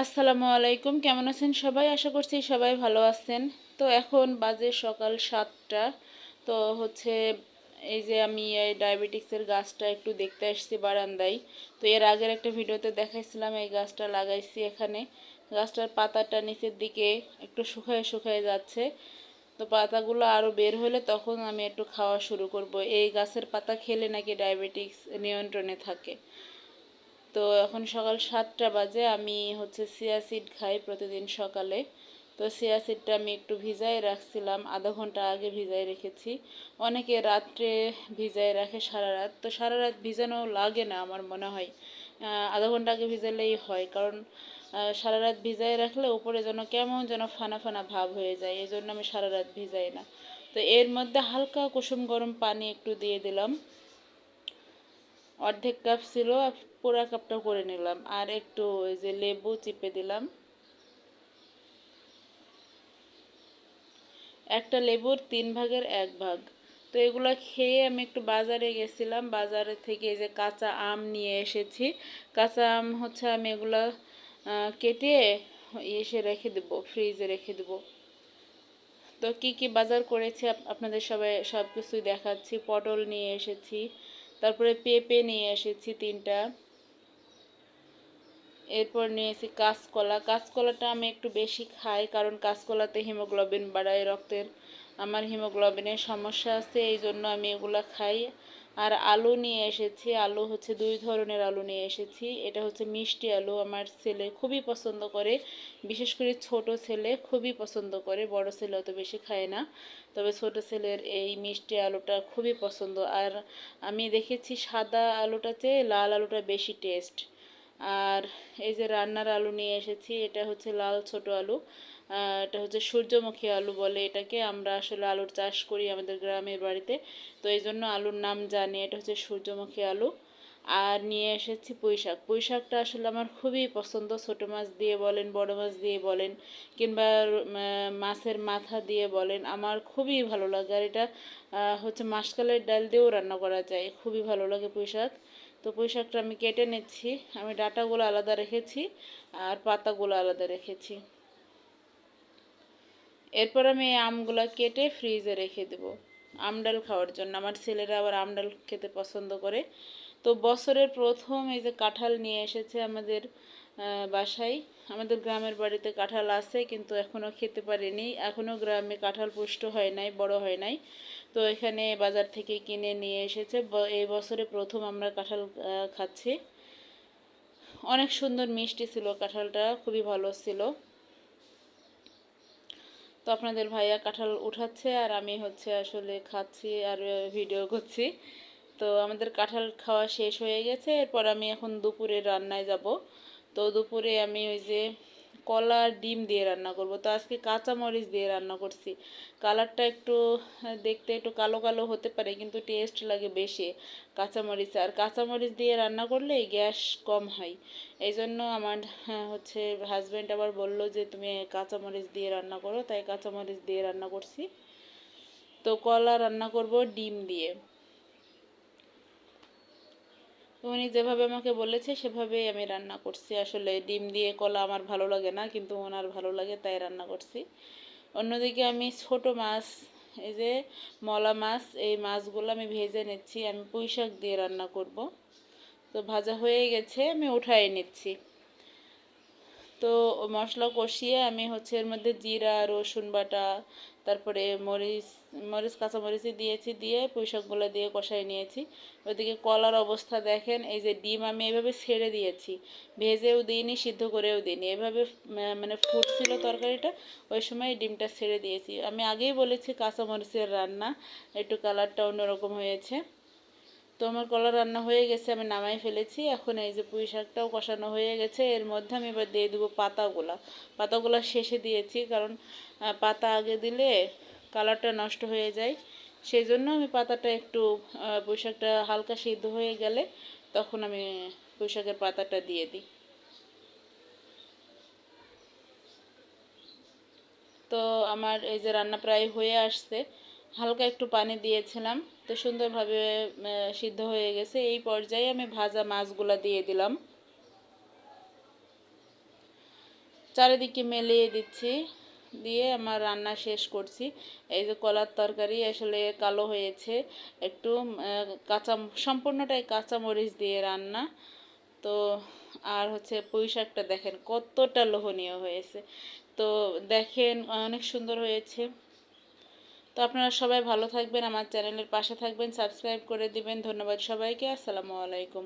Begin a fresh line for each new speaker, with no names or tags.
আসসালামু আলাইকুম, কেমন আছেন সবাই? আশা করছি সবাই ভালো আছেন। তো এখন বাজে সকাল 7টা। তো হচ্ছে এই যে আমি এই ডায়াবেটিক্সের গাছটা একটু দেখতে আসছি বারান্দায়। তো এর আগের একটা ভিডিওতে দেখাইছিলাম এই গাছটা লাগাইছি এখানে। গাছটার পাতাটা নিচের দিকে একটু শুকায় শুকায় যাচ্ছে। তো পাতাগুলো আরও বের হলে তখন আমি একটু খাওয়া শুরু করব। এই গাছের পাতা খেলে নাকি ডায়াবেটিক্স নিয়ন্ত্রণে থাকে। তো এখন সকাল 7টা বাজে, আমি হচ্ছে চিয়া সিড খাই প্রতিদিন সকালে। তো চিয়া সিডটা আমি একটু ভিজাই রাখছিলাম, আধা ঘন্টা আগে ভিজাই রেখেছি। অনেকে রাত্রে ভিজাই রাখে সারা রাত, তো সারা রাত ভিজানো লাগে না আমার মনে হয়। আধা ঘন্টা আগে ভিজালেই হয়, কারণ সারা রাত ভিজাই রাখলে উপরে যেন কেমন যেন ফানা ফানা ভাব হয়ে যায়, এই জন্য আমি সারা রাত ভিজাই না। তো এর মধ্যে হালকা কুসুম গরম পানি একটু দিয়ে দিলাম, অর্ধেক কাপ ছিল, পুরা কাপটা করে নিলাম। আর একটু ওই যে লেবু চিপে দিলাম, একটা লেবুর 1/3 ভাগ। তো এগুলো খেয়ে আমি একটু বাজারে গেছিলাম, বাজারে থেকে এই যে কাঁচা আম নিয়ে এসেছি। কাঁচা আম হচ্ছে আমি এগুলা কেটে এসে রেখে দেবো, ফ্রিজে রেখে দেবো। তো কি কি বাজার করেছি আপনাদের সব কিছুই দেখাচ্ছি। পটল নিয়ে এসেছি, তারপরে পেঁপে নিয়ে এসেছি 3টা। এরপর নিয়েছি কাঁচকলা। কাঁচকলাটা আমি একটু বেশি খাই, কারণ কাঁচকলাতে হিমোগ্লোবিন বাড়ায় রক্তের। আমার হিমোগ্লোবিনের সমস্যা আছে, এই জন্য আমি এগুলো খাই। আর আলু নিয়ে এসেছি, আলু হচ্ছে 2 ধরনের আলু নিয়ে এসেছি। এটা হচ্ছে মিষ্টি আলু, আমার ছেলে খুবই পছন্দ করে, বিশেষ করে ছোট ছেলে খুবই পছন্দ করে, বড় ছেলে অত বেশি খায় না। তবে ছোট ছেলের এই মিষ্টি আলুটা খুবই পছন্দ। আর আমি দেখেছি সাদা আলুটা চেয়ে লাল আলুটা বেশি টেস্ট। আর এই যে রান্নার আলু নিয়ে এসেছি, এটা হচ্ছে লাল ছোট আলু। এটা হচ্ছে সূর্যমুখী আলু বলে এটাকে, আমরা আসলে আলুর চাষ করি আমাদের গ্রামের বাড়িতে, তো এই জন্য আলুর নাম জানি। এটা হচ্ছে সূর্যমুখী আলু। আর নিয়ে এসেছি পুঁই শাক। পুঁই শাকটা আসলে আমার খুবই পছন্দ, ছোটো মাছ দিয়ে বলেন, বড় মাছ দিয়ে বলেন, কিংবা মাছের মাথা দিয়ে বলেন, আমার খুবই ভালো লাগে। আর এটা হচ্ছে মাসকলাইয়ের ডাল দিয়েও রান্না করা যায়, খুবই ভালো লাগে পুঁই শাক। তো পুঁই শাকটা আমি কেটে নিচ্ছি, আমি ডাঁটাগুলো আলাদা রেখেছি আর পাতাগুলো আলাদা রেখেছি। এরপর আমি এই আমগুলো কেটে ফ্রিজে রেখে দেবো আমডাল খাওয়ার জন্য। আমার ছেলেরা আবার আমডাল খেতে পছন্দ করে। তো বছরের প্রথম এই যে কাঁঠাল নিয়ে এসেছে আমাদের বাসায়। আমাদের গ্রামের বাড়িতে কাঁঠাল আছে, কিন্তু এখনও খেতে পারিনি, এখনও গ্রামে কাঁঠাল পুষ্ট হয় নাই, বড় হয় নাই। তো এখানে বাজার থেকে কিনে নিয়ে এসেছে, এই বছরে প্রথম আমরা কাঁঠাল খাচ্ছি। অনেক সুন্দর মিষ্টি ছিল কাঁঠালটা, খুবই ভালো ছিল। তো আপনাদের ভাইয়া কাঁঠাল উঠাচ্ছে আর আমি হচ্ছে আসলে খাচ্ছি আর ভিডিও করছি। তো আমাদের কাঁঠাল খাওয়া শেষ হয়ে গেছে, এরপর আমি এখন দুপুরে রান্নায় যাব। তো দুপুরে আমি ওই যে কলা আর ডিম দিয়ে রান্না করব। তো আজকে কাঁচা মরিচ দিয়ে রান্না করছি। কালারটা একটু দেখতে একটু কালো কালো হতে পারে, কিন্তু টেস্ট লাগে বেশি কাঁচামরিচ। আর কাঁচামরিচ দিয়ে রান্না করলে গ্যাস কম হয়, এই জন্য আমার হচ্ছে হাজব্যান্ড আবার বললো যে তুমি কাঁচামরিচ দিয়ে রান্না করো, তাই কাঁচামরিচ দিয়ে রান্না করছি। তো কলা রান্না করব ডিম দিয়ে। তো উনি যেভাবে আমাকে বলেছে সেভাবেই আমি রান্না করছি। আসলে ডিম দিয়ে কলা আমার ভালো লাগে না, কিন্তু ওনার ভালো লাগে তাই রান্না করছি। অন্যদিকে আমি ছোট মাছ, এই যে মলা মাছ, এই মাছগুলো আমি ভেজে নিচ্ছি, আমি পুঁই শাক দিয়ে রান্না করব। তো ভাজা হয়ে গেছে, আমি উঠাই নিচ্ছি। তো মশলা কষিয়ে আমি হচ্ছে এর মধ্যে জিরা, রসুন বাটা, তারপরে মরিচ মরিচ কাঁচামরিচই দিয়েছি, দিয়ে পুঁইশাকগুলো দিয়ে কষাই নিয়েছি। ওইদিকে কলার অবস্থা দেখেন, এই যে ডিম আমি এভাবে ছেড়ে দিয়েছি, ভেজেও দিইনি, সিদ্ধ করেও দিইনি, এভাবে মানে ফুটছিল তরকারিটা, ওই সময় ডিমটা ছেড়ে দিয়েছি। আমি আগেই বলেছি কাঁচামরিচের রান্না, একটু কালারটা অন্যরকম হয়েছে। তো আমার কলা রান্না হয়ে গেছে, আমি নামাই ফেলেছি। এখন এই যে পুঁই শাকটাও কষানো হয়ে গেছে, এর মধ্যে আমি এবার দিয়ে দেবো পাতাগুলা। পাতাগুলা শেষে দিয়েছি, কারণ পাতা আগে দিলে কালারটা নষ্ট হয়ে যায়, সেই জন্য আমি পাতাটা একটু পুঁই শাকটা হালকা সিদ্ধ হয়ে গেলে তখন আমি পুঁই শাকের পাতাটা দিয়ে দিই। তো আমার এই যে রান্না প্রায় হয়ে আসছে, হালকা একটু পানি দিয়েছিলাম, তো সুন্দরভাবে সিদ্ধ হয়ে গেছে। এই পর্যায়ে আমি ভাজা মাছগুলা দিয়ে দিলাম। চারিদিকে মেলিয়ে দিচ্ছি, দিয়ে আমার রান্না শেষ করছি। এই যে কলার তরকারি আসলে কালো হয়েছে একটু, কাঁচা, সম্পূর্ণটাই কাঁচামরিচ দিয়ে রান্না। তো আর হচ্ছে পুঁই শাকটা দেখেন কতটা লোভনীয় হয়েছে, তো দেখেন অনেক সুন্দর হয়েছে। তো আপনারা সবাই ভালো থাকবেন, আমার চ্যানেলের পাশে থাকবেন, সাবস্ক্রাইব করে দিবেন। ধন্যবাদ সবাইকে, আসসালামু আলাইকুম।